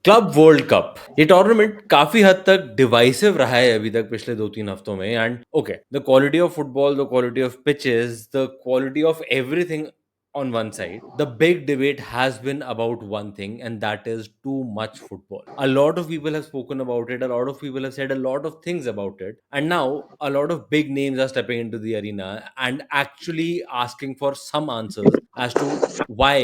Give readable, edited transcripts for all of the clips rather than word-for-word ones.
Club world cup ये tournament काफी हद तक डिवाइसिव रहा है अभी तक पिछले 2-3 हफ्तों में and okay the quality of football the quality of pitches the quality of everything on one side the big debate has been about one thing and that is too much football. A lot of people have spoken about it, a lot of people have said a lot of things about it, and now a lot of big names are stepping into the arena and actually asking for some answers as to why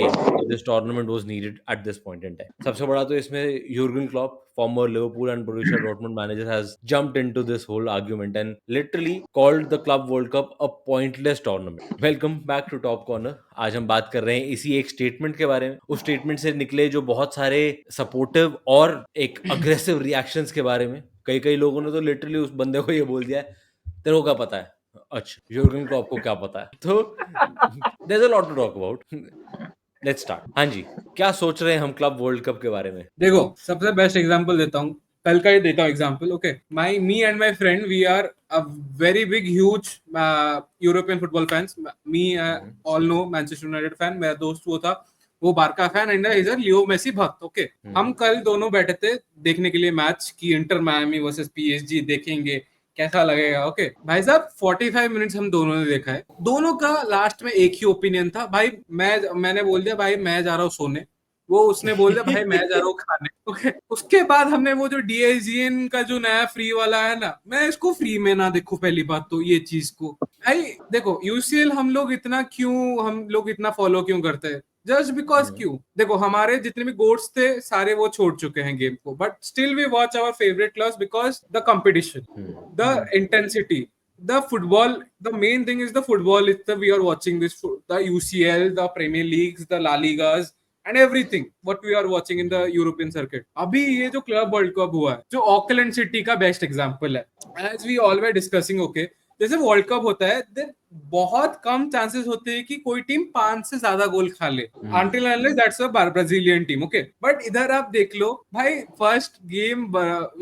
this tournament was needed at this point in time. सबसे बड़ा तो इसमें Jürgen Klopp former Liverpool and Borussia Dortmund manager has jumped into this whole argument and literally called the Club World Cup a pointless tournament. Welcome back to Top Corner. आज हम बात कर रहे हैं इसी एक स्टेटमेंट के बारे में, उस स्टेटमेंट से निकले जो बहुत सारे सपोर्टिव और एक अग्रेसिव रिएक्शंस के बारे में. कई कई लोगों ने तो लिटरली उस बंदे को ये बोल दिया है तेरे को क्या पता है. अच्छा यूर्गन क्लॉप को क्या पता है. तो there's a lot to talk about. Let's start. हाँ जी, क्या सोच रहे हैं हम क्लब वर्ल्ड कप के बारे में. देखो सबसे बेस्ट एग्जांपल देता हूँ, कल का ही देता हूँ example. Okay, me and my friend we are a very big huge European football fans. Me all no Manchester United fan. मेरा दोस्त वो था, वो Barca fan and is a Leo Messi भक्त. ओके, हम कल दोनों बैठे थे देखने के लिए मैच की इंटर मायामी वर्सेस पीएसजी देखेंगे कैसा लगेगा. ओके भाई साहब, 45 मिनट्स हम दोनों ने देखा है. दोनों का लास्ट में एक ही ओपिनियन था भाई. मैंने बोल दिया भाई मैं जा रहा हूँ सोने. वो उसने बोल दिया भाई मैं जा रहा हूँ खाने. ओके, उसके बाद हमने वो जो डीएसजीएन का जो नया फ्री वाला है ना, मैं इसको फ्री में ना देखूं. पहली बात तो ये चीज को भाई देखो, यूसीएल हम लोग इतना फॉलो क्यों करते हैं? जस्ट बिकॉज क्यों? देखो हमारे जितने भी गोट्स थे सारे वो छोड़ चुके हैं गेम को, but still we watch our favourite clubs because the competition, the intensity, the football. The main thing is the football. It's the we are watching this the UCL, the Premier Leagues, the La Ligas and everything what we are watching in the European circuit. अभी ये जो club world cup हुआ है, जो Auckland City का best example है. As we always discussing, okay, जैसे world cup होता है देन बहुत कम चांसेस होते हैं कि कोई टीम 5 से ज्यादा गोल खा ले, until unless that's a Brazilian team. Okay, but इधर आप देख लो भाई, फर्स्ट गेम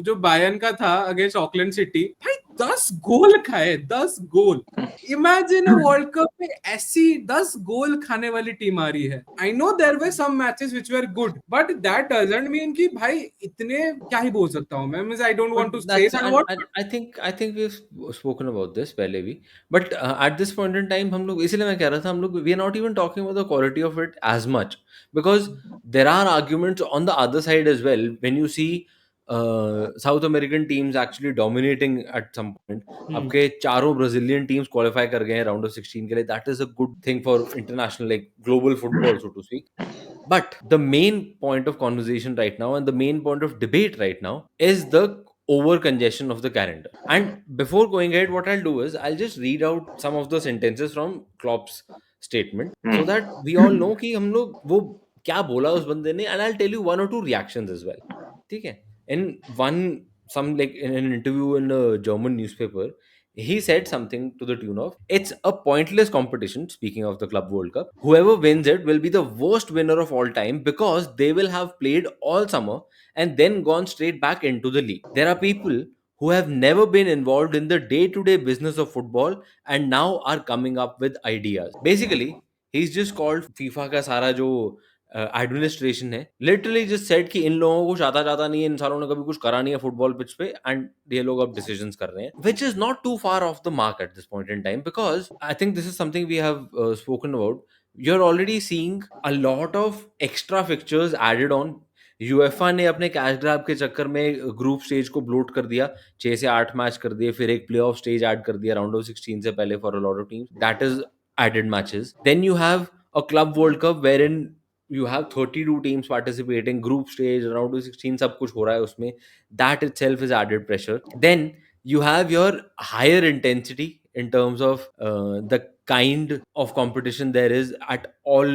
जो बायर्न का था अगेंस्ट ऑकलैंड सिटी, भाई 10 गोल खाए, 10 गोल. इमेजिन वर्ल्ड कप में ऐसी 10 गोल खाने वाली टीम आ रही है. I know there were some matches which were good, but that doesn't mean कि भाई इतने क्या ही बोल सकता हूं मैं. I don't want to say that what. I think we've spoken about this पहले भी, but at this point in time हम लोग, इसीलिए मैं कह रहा था, हम लोग we are not even talking about the quality of it as much because there are arguments on the other side as well when you see South American teams actually dominating at some point. आपके चारों Brazilian teams qualify कर गए हैं round of 16 के लिए. That is a good thing for international like global football so to speak. But the main point of conversation right now and the main point of debate right now is the over congestion of the calendar. And before going ahead, what I'll do is I'll just read out some of the sentences from Klopp's statement so that we all know कि हम लोग वो क्या बोला उस बंदे ने, and I'll tell you one or two reactions as well. ठीक है. In one, some like in an interview in a German newspaper, he said something to the tune of, it's a pointless competition, speaking of the Club World Cup. Whoever wins it will be the worst winner of all time because they will have played all summer and then gone straight back into the league. There are people who have never been involved in the day-to-day business of football and now are coming up with ideas. Basically, he's just called FIFA का सारा जो administration है, literally just said कि इन लोगों को जाता जाता नहीं है, इन सालों ने कभी कुछ करा नहीं है फुटबॉल पिच पे एंड ये लोग अब डिसीजंस कर रहे हैं, which is not too far off the mark at this point in time because I think this is something we have spoken about. You are already seeing a lot of extra fixtures added on. UEFA ने अपने cash grab के चक्कर में group stage को bloat कर दिया, 6 से 8 match कर दिए, फिर एक प्लेऑफ स्टेज ऐड कर दिया राउंड ऑफ 16 से पहले for a lot of teams. That is added matches. Then you have a club world cup wherein you have 32 teams participating, group stage, round of 16, सब कुछ हो रहा है उसमें. That itself is added pressure. Then you have your higher intensity in terms of the kind of competition there is at all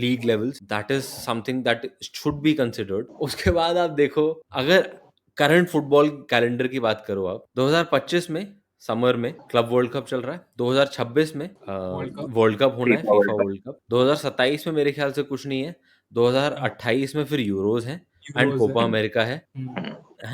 league levels. That is something that should be considered. उसके बाद आप देखो, अगर current football calendar की बात करो आप, 2025 में समर में क्लब वर्ल्ड कप चल रहा है, 2026 में वर्ल्ड कप होना है, फीफा वर्ल्ड कप, 2027 में मेरे ख्याल से कुछ नहीं है, 2028 में फिर यूरोज हैं एंड कोपा अमेरिका है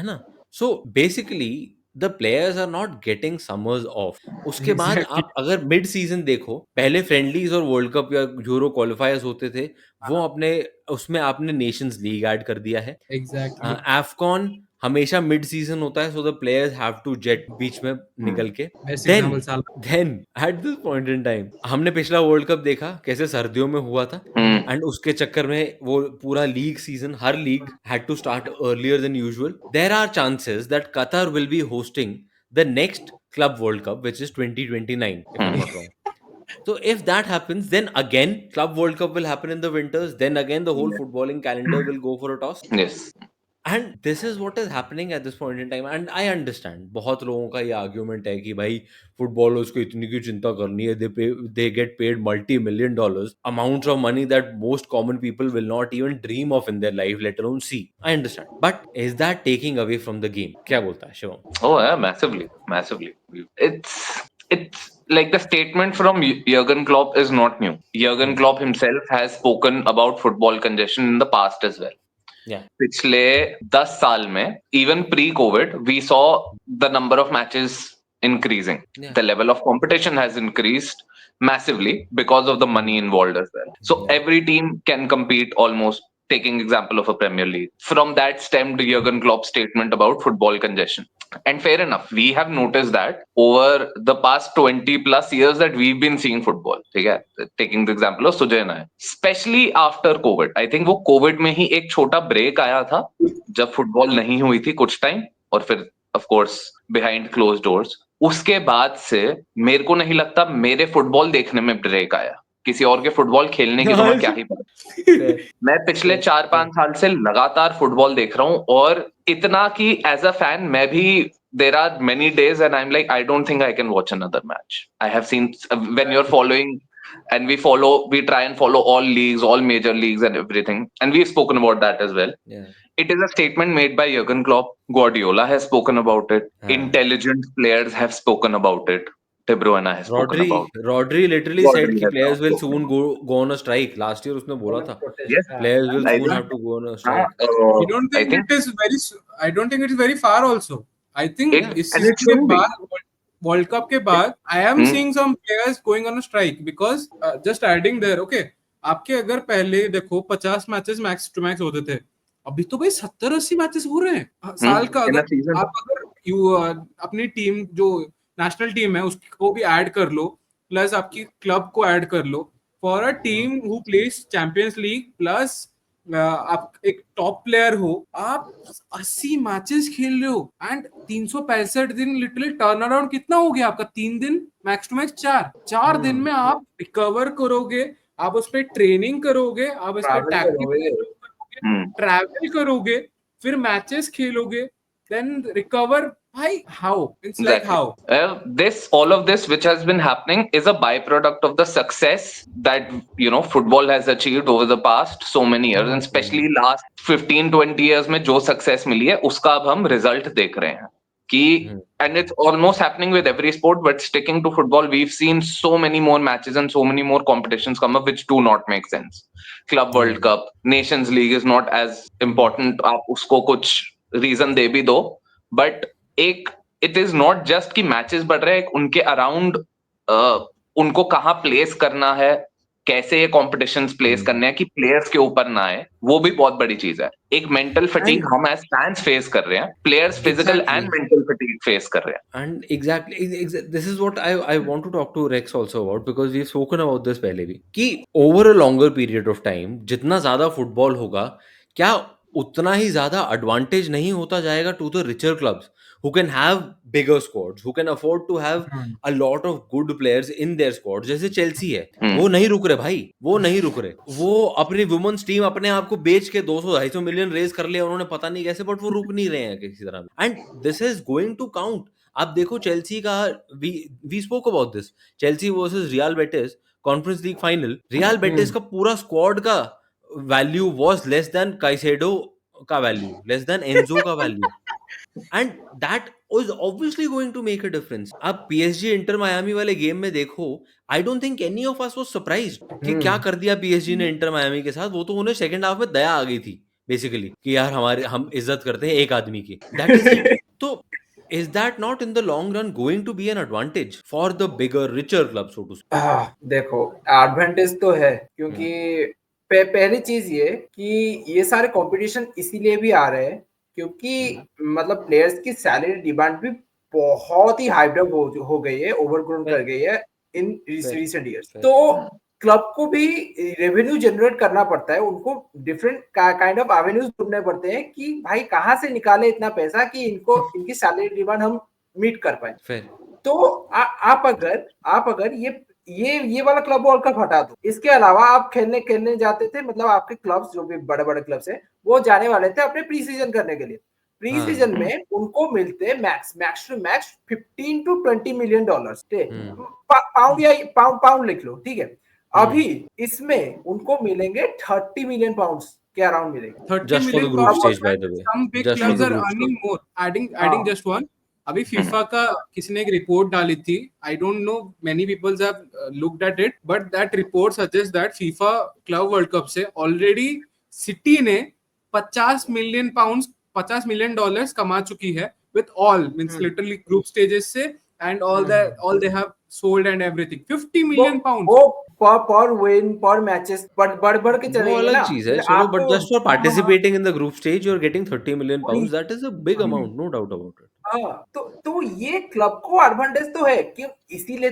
ना. So basically the players are not getting summers off. उसके बाद Exactly. आप अगर मिड सीजन देखो, पहले फ्रेंडलीज और वर्ल्ड कप या यूरो क्वालिफायर्स होते थे, वो अपने उसमें आपने नेशंस लीग ऐड कर दिया है। Exactly. एफकॉन हमेशा मिड सीजन होता है, so the players have to jet बीच में निकल के। Best then example Salah. Then at this point in time हमने पिछला वर्ल्ड कप देखा कैसे सर्दियों में हुआ था, एंड उसके चक्कर में वो पूरा लीग सीजन, हर league had to start earlier than usual. There are chances that Qatar will be hosting the next club world cup which is 2029 if I'm not wrong. So if that happens, then again club world cup will happen in the winters, then again the whole footballing calendar will go for a toss. Yes. And this is what is happening at this point in time, and I understand बहुत लोगों का ये argument है कि भाई footballers को इतनी की चिंता करनी है, they get paid $multi-million amounts of money that most common people will not even dream of in their life, let alone see. I understand, but is that taking away from the game? क्या बोलता है Shivam? Oh yeah, massively, massively. It's like the statement from Jurgen Klopp is not new. Jurgen Klopp himself has spoken about football congestion in the past as well. Yeah. पिछले 10 साल में, even pre-COVID, we saw the number of matches increasing. Yeah. The level of competition has increased massively because of the money involved as well. So Yeah. every team can compete almost. Taking example of a Premier League. From that stemmed Jurgen Klopp's statement about football congestion. And fair enough, we have noticed that over the past 20 plus years that we've been seeing football. ठीक है? Taking the example of Sujay and I. Especially after COVID. I think वो COVID में ही एक छोटा break आया था जब football नहीं हुई थी कुछ टाइम, और फिर of course behind closed doors. उसके बाद से मेरे को नहीं लगता मेरे फुटबॉल देखने में ब्रेक आया। किसी और के फुटबॉल खेलने की तो मैं क्या ही पता। मैं पिछले 4-5 साल से लगातार फुटबॉल देख रहा हूँ, और इतना कि एज अ फैन मैं भी, there are many days and I'm like, I don't think I can watch another match. I have seen when you're following, and we try and follow all leagues, all major leagues and everything, and we've spoken about that as well. Yeah. It is a statement made by Jurgen Klopp. Guardiola has spoken about it. Intelligent players have spoken about it. De Bruyne has spoken about it. Rodri literally said कि players will soon go on a strike. Last year उसने बोला था Yes. players will I soon think- have to go on a strike. I don't think it is very. I don't think it is very far. Also, I think इस and it season के shouldn't be. बाद, World Cup के बाद, I am seeing some players going on a strike because just adding there. Okay, आपके अगर पहले देखो 50 matches max to max होते थे, अभी तो भाई 70-80 मैचेस हो रहे हैं साल का। in a अगर season. आप अगर अपनी टीम जो नेशनल टीम है उसको भी ऐड कर लो, प्लस आपकी क्लब को ऐड कर लो, for a team who place Champions League, plus आप एक टॉप प्लेयर हो, आप 80 मैचेस खेल रहे हो, एंड 365 दिन लिटरली टर्न अराउंड कितना हो गया आपका? 3 दिन मैक्स टू मैक्स, 4 दिन में आप रिकवर करोगे, आप उस पर ट्रेनिंग करोगे, आप इस पर टैक्टिक ट्रैवल करोगे, फिर मैचेस खेलोगे, then recover. Why? How? It's like how? All of this which has been happening is a byproduct of the success that football has achieved over the past so many years, and especially last 15-20 years में जो success मिली है उसका अब हम result देख रहे हैं कि, and it's almost happening with every sport, but sticking to football, we've seen so many more matches and so many more competitions come up which do not make sense. Club World Cup, Nations League is not as important. आप उसको कुछ reason दे भी दो, but एक it is not just कि matches बढ़ रहे हैं, उनके अराउंड उनको कहाँ प्लेस करना है, कैसे ये कॉम्पिटिशंस प्लेस करने हैं कि प्लेयर्स के ऊपर ना आए, वो भी बहुत बड़ी चीज है। एक मेंटल फटीग हम एज फैंस फेस कर रहे हैं, players physical and mental fatigue face कर रहे हैं। And exactly, this is what I want to talk to Rex also about, because we've spoken about this पहले भी कि over a longer period of time जितना ज्यादा फुटबॉल होगा, क्या उतना ही ज्यादा एडवांटेज नहीं होता जाएगा to the richer clubs who can have bigger squads, who can afford to have a lot of good players in their squad, जैसे चेल्सी है। वो नहीं रुक रहे भाई, वो नहीं रुक रहे, वो अपनी वुमेन्स टीम अपने आप को बेच के 200-250 मिलियन रेज कर लिया उन्होंने, पता नहीं कैसे, बट वो रुक नहीं रहे हैं किसी तरह। And this is going to count. आप देखो चेल्सी का, we spoke about this, Chelsea versus Real Betis conference league final, Real Betis का पूरा स्क्वाड का value was less than Caicedo का वैल्यू, लेस देन एंजो का value, and that was obviously going to make a difference. आप PSG Inter Miami वाले game में देखो, I don't think any of us was surprised कि क्या कर दिया PSG ने इंटर मायामी के साथ। वो तो उन्हें सेकंड हाफ में दया आ गई थी बेसिकली कि यार हम इज्जत करते हैं एक आदमी की, दैट इज इट। तो is that not in the long run going to be an advantage for the bigger, richer clubs, so to speak? देखो, एडवांटेज तो है क्योंकि पहली चीज ये कि ये सारे कंपटीशन इसीलिए भी आ रहे हैं क्योंकि मतलब प्लेयर्स की सैलरी डिमांड भी बहुत ही हाइड अप हो गई है, ओवरग्रोन कर गई है इन रिसेंट ईयर्स। तो क्लब को भी रेवेन्यू जनरेट करना पड़ता है, उनको डिफरेंट काइंड ऑफ एवेन्यूज ढूंढने पड़ते हैं कि भाई कहाँ से निकाले इतना पैसा कि इनको इनकी सैलरी डिमांड हम मीट कर पाए। तो आप अगर ये वाला क्लब वर्ल्ड कप हटा दो, इसके अलावा आप खेलने जाते थे, मतलब आपके क्लब्स जो भी बड़े बड़े क्लब्स हैं वो जाने वाले थे अपने प्री सीजन करने के लिए। प्री सीजन में उनको मिलते max to max 15 to 20 million dollars, pound या पाउंड लिख लो, ठीक है। अभी इसमें उनको मिलेंगे 30 मिलियन पाउंड्स के अराउंड मिलेंगे। 30 just for the million group pounds, stage, by the way. some big Just for clubs the are group earning stage. more. Adding just one. अभी FIFA का किसी ने एक रिपोर्ट डाली थी, I don't know many people have looked at it, but that report suggests that FIFA Club World Cup से already City ने 50 million pounds, 50 million dollars कमा चुकी है with all, means literally group stages से and all they have sold and everything. 50 million pounds. वो पर win पर matches बढ़ के वो चलेंगे अलग ना। चीज है, चलो, but just for participating in the group stage you're getting 30 million pounds. That is a big amount, no doubt about it. हाँ, तो ये क्लब को एडवांटेज तो है कि इसीलिए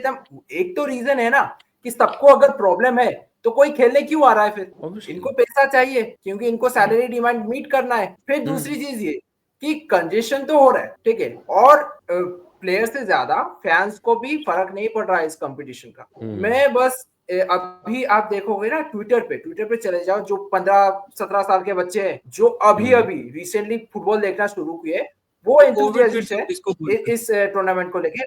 एक तो रीजन है ना कि सबको अगर प्रॉब्लम है तो कोई खेलने क्यों आ रहा है फिर? Obviously. इनको पैसा चाहिए क्योंकि इनको सैलरी डिमांड मीट करना है। फिर दूसरी चीज ये कि कंजेशन तो हो रहा है, ठीक है, और प्लेयर से ज्यादा फैंस को भी फर्क नहीं पड़ रहा है इस कंपटीशन का। मैं बस अभी आप देखोगे ना ट्विटर पे चले जाओ, जो 15-17 साल के बच्चे हैं जो अभी रिसेंटली फुटबॉल देखना शुरू किए, वो एंथुसियास्ट है इस टूर्नामेंट को लेके,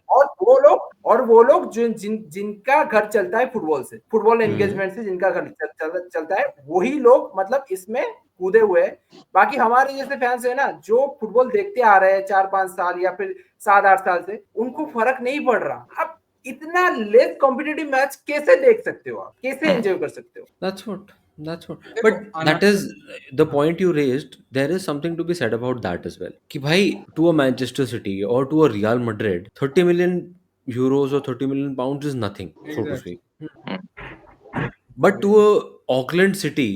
और वो लोग जिनका घर चलता है फुटबॉल से, फुटबॉल एंगेजमेंट से जिनका घर चलता है, वही लोग मतलब इसमें कूदे हुए हैं। बाकी हमारे जैसे फैंस है ना जो फुटबॉल देखते आ रहे हैं 4-5 साल या फिर 7-8 साल से, उनको फर्क नहीं पड़ रहा। अब इतना लेस कॉम्पिटिटिव मैच कैसे देख सकते हो आप, कैसे एंजॉय कर सकते हो? That's what. But that is the point you raised. There is something to be said about that as well. कि भाई to a Manchester City or to a Real Madrid, 30 million euros or 30 million pounds is nothing, so to speak. But to a Auckland City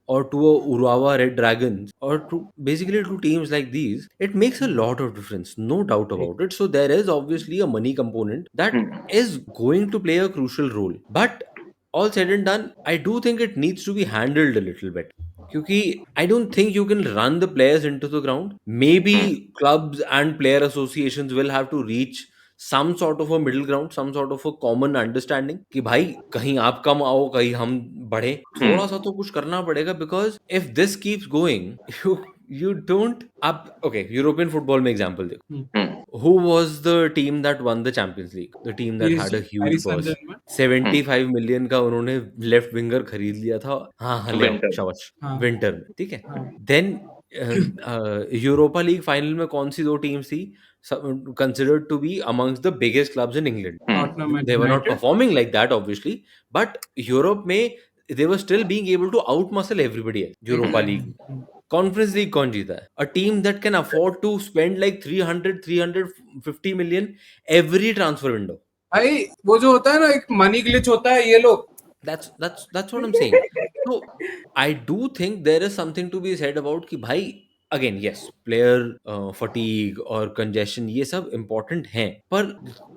or to a Urawa Red Dragons or to basically to teams like these, it makes a lot of difference, no doubt about it. So there is obviously a money component that is going to play a crucial role. But all said and done, I do think it needs to be handled a little bit. क्योंकि I don't think you can run the players into the ground. Maybe clubs and player associations will have to reach some sort of a middle ground, some sort of a common understanding कि भाई कहीं आप कम आओ, कहीं हम बढ़े, थोड़ा सा तो कुछ करना पड़ेगा, because if this keeps going, you don't आप okay, European football में example देखो. Who was the team that won the Champions League? The team that had a huge purse. 75 million का उन्होंने लेफ्ट विंगर खरीद लिया था। हाँ शाबाश, विंटर में, ठीक है। देन यूरोपा लीग फाइनल में कौन सी दो टीम्स थी considered to be amongst the biggest clubs in England? They were not performing like that obviously, but Europe में they were still being able to outmuscle everybody else. Europa League, Conference League कौन जीता है? A team that can afford to spend like 350 million every transfer window. भाई वो जो होता है ना एक मनी ग्लिच होता है, ये लोग that's what I'm saying. So I do think there is something to be said about कि भाई again yes, player fatigue और congestion ये सब important हैं, पर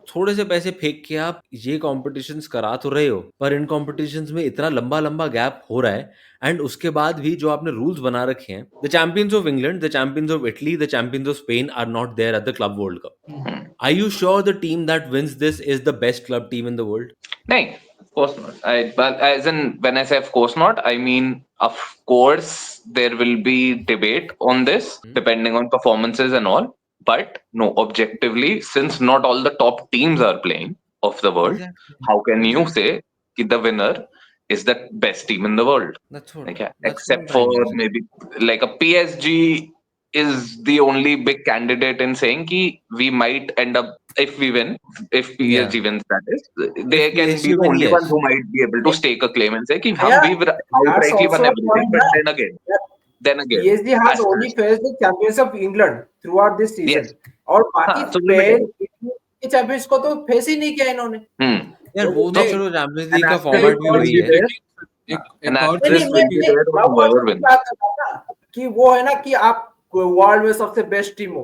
थोड़े से पैसे फेंक के आप ये competitions करा तो रहे हो, पर इन competitions में इतना लंबा गैप हो रहा है, एंड उसके बाद भी जो आपने रूल्स बना रखे हैं, the champions of England, the champions of Italy, the champions of Spain are not there at the Club World Cup. Are you sure the team that wins this is the best club team in the world? No, of course not. But as in, when I say of course not, I mean of course there will be debate on this depending on performances and all. But no, objectively, since not all the top teams are playing of the world, how can you say that the winner is the best team in the world? That's what. Like, except for maybe like a PSG is the only big candidate in saying ki we might end up, if we win, if PSG wins, that is, they can be the only ones who might be able to stake a claim and say ki we've outrightly won everything. But then again, then again, PSG has as only faced the champions of England throughout this season. yes, और बाकी हाँ, तो मैं Spain के champions को तो face ही नहीं किया इन्होंने. यार वो तो नहीं, चलो चैंपियंस And लीग का after फॉर्मेट it भी all वही है. debate, एक और after चीज this will be there on club whoever world wins. बात कर रहा था कि वो है ना कि आप वर्ल्ड में सबसे बेस्ट टीम हो.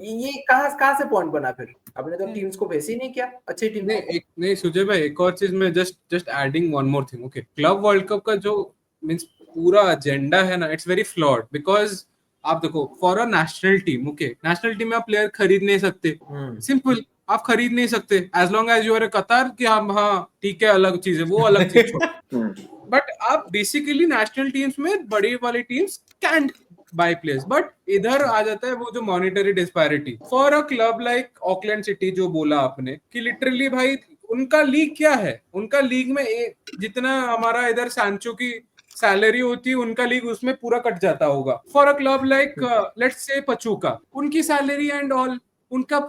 ये कहाँ से पॉइंट बना फिर? आपने तो टीम्स को फेस ही नहीं किया, अच्छी टीम को. नहीं सुजय भाई, एक और चीज में just adding one more thing. Okay, club world cup का जो मींस पूरा एजेंडा है ना, इट्स वेरी फ्लॉड. बिकॉज आप देखो, for a national team, okay, national team में आप प्लेयर खरीद नहीं सकते. सिंपल, आप खरीद नहीं सकते as long as you are Qatar कि हाँ ठीक है, अलग चीज है, वो अलग चीज छोड़ो. बट आप बेसिकली नेशनल टीम्स में बड़ी वाली teams can buy players. But इधर आ जाता है वो जो monetary disparity. For a club like Auckland city, जो बोला आपने कि लिटरली भाई उनका लीग क्या है, उनका लीग में जितना हमारा इधर सैंचो की सैलरी होती है, उनका लीग उसमें पूरा कट जाता होगा. For a club like let's say Pachuca, उनकी सैलरी एंड ऑल, उनका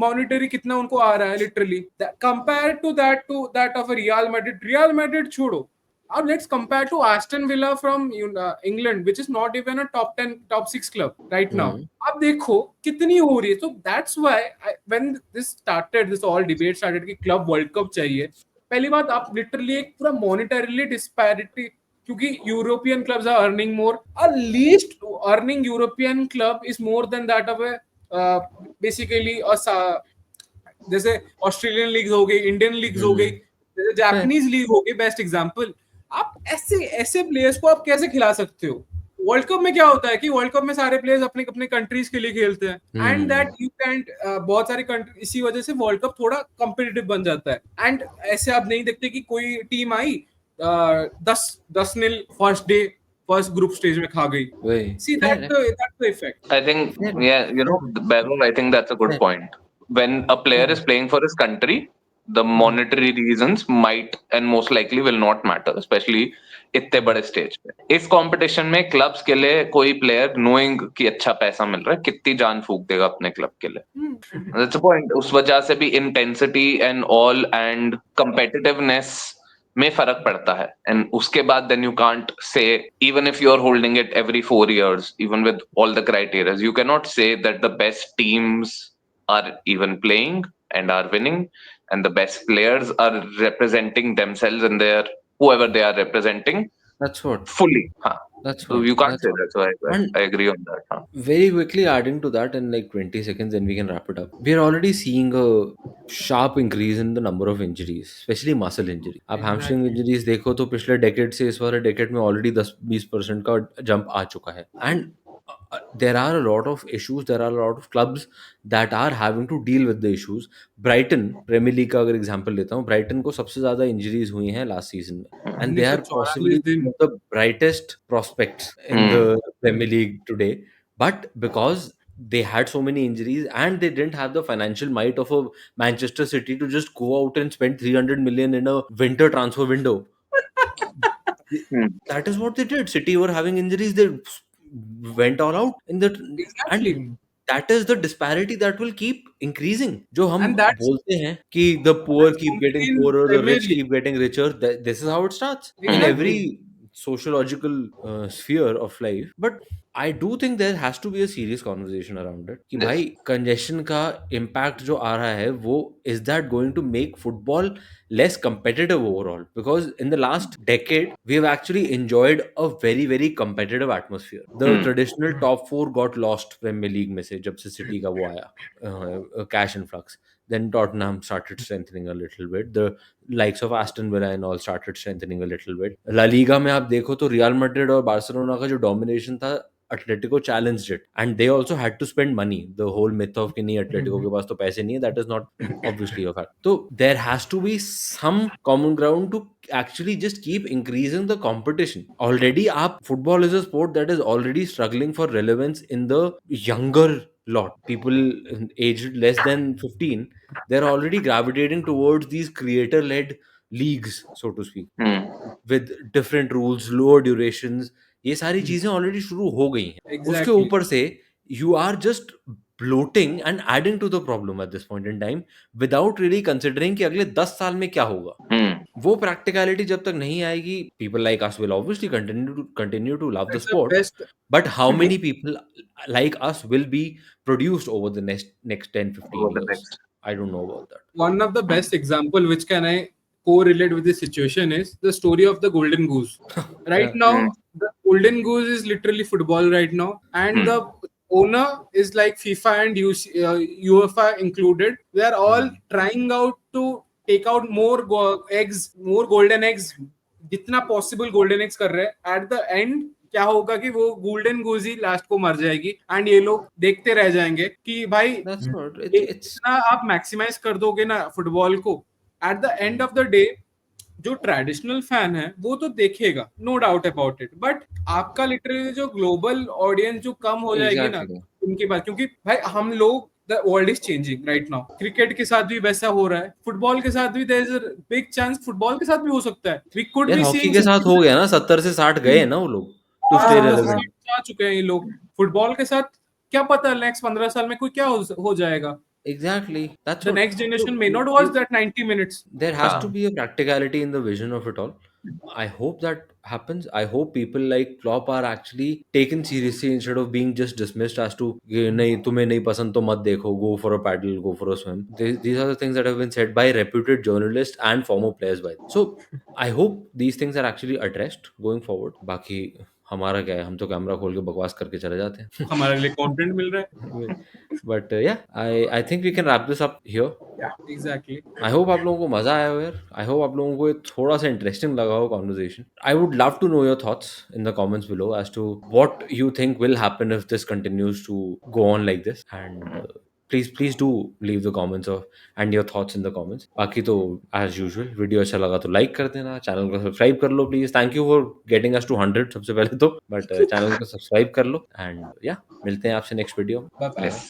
मॉनिटरी कितना उनको आ रहा है literally compare to that of Real Madrid छोड़ो. Now let's compare to Aston Villa from England, which is not even a top 10, top 6 club right now. अब देखो कितनी हो रही है. So that's why when this all debate started कि club world cup चाहिए, पहली बात आप literally एक पूरा monetarily disparity, क्योंकि European clubs are earning more. A least earning European club is more than that of a basically जैसे Australian league हो गई, इंडियन लीग हो गई, जापानीज लीग हो गई. Best example. आप ऐसे प्लेयर्स को आप कैसे खिला सकते हो? वर्ल्ड कप में क्या होता है कि वर्ल्ड कप में सारे प्लेयर्स अपने अपने कंट्रीज के लिए खेलते हैं, एंड दैट यू कैन बहुत सारी कंट्री, इसी वजह से वर्ल्ड कप थोड़ा कॉम्पिटिटिव बन जाता है. एंड ऐसे आप नहीं देखते कि कोई टीम आई 10-0 first day first group stage में खा गई. See that's the effect. I think, yeah, Baron, I think that's a good point. When a player is playing for his country, the monetary reasons might and most likely will not matter, especially इतने बड़े stage पे. इस competition में clubs के लिए कोई player knowing कि अच्छा पैसा मिल रहा है, कितनी जान फूंक देगा अपने क्लब के लिए. That's the point. उस वजह से भी intensity and all and competitiveness में फर्क पड़ता है. एंड उसके बाद then you can't say, even if you're holding it every 4 years, even with all the criteria, you cannot say that the best teams are even playing and are winning, and the best players are representing themselves and their whoever they are representing. That's what. Fully. That's So what. you can't That's say what. that. So I agree on that. Very quickly adding to that in like 20 seconds, then we can wrap it up. We are already seeing a sharp increase in the number of injuries, especially muscle injury. आप hamstring injuries देखो तो पिछले decade से इस वाले decade में already 10-20% का jump आ चुका है. And there are a lot of issues, there are a lot of clubs that are having to deal with the issues. Brighton, Premier League का अगर example लेता हूँ, Brighton को सबसे ज़्यादा injuries हुई हैं last season में. And they are possibly one of the brightest prospects in the Premier League today. But because they had so many injuries and they didn't have the financial might of a Manchester City to just go out and spend 300 million in a winter transfer window. That is what they did. City were having injuries, they went all out in the and that is the disparity that will keep increasing. जो हम बोलते हैं कि the poor keep getting poorer, the rich keep getting richer. This is how it starts in every sociological sphere of life. But I do think there has to be a serious conversation around it कि भाई congestion का impact जो आ रहा है वो is that going to make football less competitive overall? Because in the last decade we have actually enjoyed a very very competitive atmosphere. The traditional top 4 got lost Premier League में से जब से City का वो आया cash influx. Then Tottenham started strengthening a little bit. The likes of Aston Villa and all started strengthening a little bit. La Liga में आप देखो तो Real Madrid और Barcelona का जो domination था, Atletico challenged it and they also had to spend money. The whole myth of कि नहीं Atletico के पास तो पैसे नहीं है, that is not obviously a fact. So there has to be some common ground to actually just keep increasing the competition. Already football is a sport that is already struggling for relevance in the younger lot. People aged less than 15, they're already gravitating towards these creator-led leagues, so to speak, with different rules, lower durations. ये सारी चीजें already शुरू हो गई हैं. उसके ऊपर से you are just bloating and adding to the problem at this point in time without really considering कि अगले 10 साल में क्या होगा. वो प्रैक्टिकलिटी जब तक नहीं आएगी, people like us will obviously continue to love the That's the sport, best. but how See, many people like us will be produced over the next 10-15 Over the years? next. I don't know about that. one of the best example which can I correlate with this situation is the story of the golden goose. Right Yeah. now, the golden goose is literally football right now, and the owner is like FIFA and UEFA included. They are all trying out to take out more eggs, more golden eggs, जितना possible golden eggs कर रहे हैं. Eight the and क्या होगा कि वो golden goes he last को मर जाएगी एंड ये लोग देखते रह जाएंगे कि भाई That's what it's इतना आप मैक्सिमाइज कर दोगे ना फुटबॉल को, at the end of the day जो ट्रेडिशनल फैन है वो तो देखेगा, no doubt about it, but आपका लिटरली जो ग्लोबल ऑडियंस जो कम हो जाएगी ना Exactly. उनके बाद, क्योंकि भाई हम लोग the world is changing right now. Cricket के साथ भी वैसा हो रहा है, फुटबॉल के साथ भी there is a big chance football के साथ भी हो सकता है. वी कुड यार बी हॉकी सीइंग के साथ हो गया ना, 70 से 60 गए ना वो लोग टू स्टे रेलेवेंट. आ चुके हैं ये लोग. फुटबॉल के साथ क्या पता नेक्स्ट 15 साल में कोई क्या हो जाएगा. Exactly. That's The what. next generation may not So, watch that 90 minutes. there has to be a practicality in the vision of it all. I hope that happens. I hope people like Klopp are actually taken seriously instead of being just dismissed as to "ये नहीं तुम्हें नहीं पसंद तो मत देखो, go for a paddle, go for a swim." These are the things that have been said by reputed journalists and former players by them. So I hope these things are actually addressed going forward. बाकी हमारा क्या है, हम तो camera खोल के बकवास करके चले जाते हैं. हमारे लिए कंटेंट मिल रहा है. But yeah, I think we can wrap this up here. Exactly. I hope आप लोगों को मजा आया हो यार. आई होप आप लोगों को ये थोड़ा सा इंटरेस्टिंग लगा हो conversation. I would love to know your thoughts in the comments below as to what you think will happen if this continues to go on like this. And please do leave the comments off and your thoughts in the comments. बाकी तो as usual video अच्छा लगा तो like कर देना, channel को subscribe कर लो please. Thank you for getting us to 100 सबसे पहले तो, बट चैनल को सब्सक्राइब कर लो. एंड या मिलते हैं आपसे next video. Bye bye. Yes.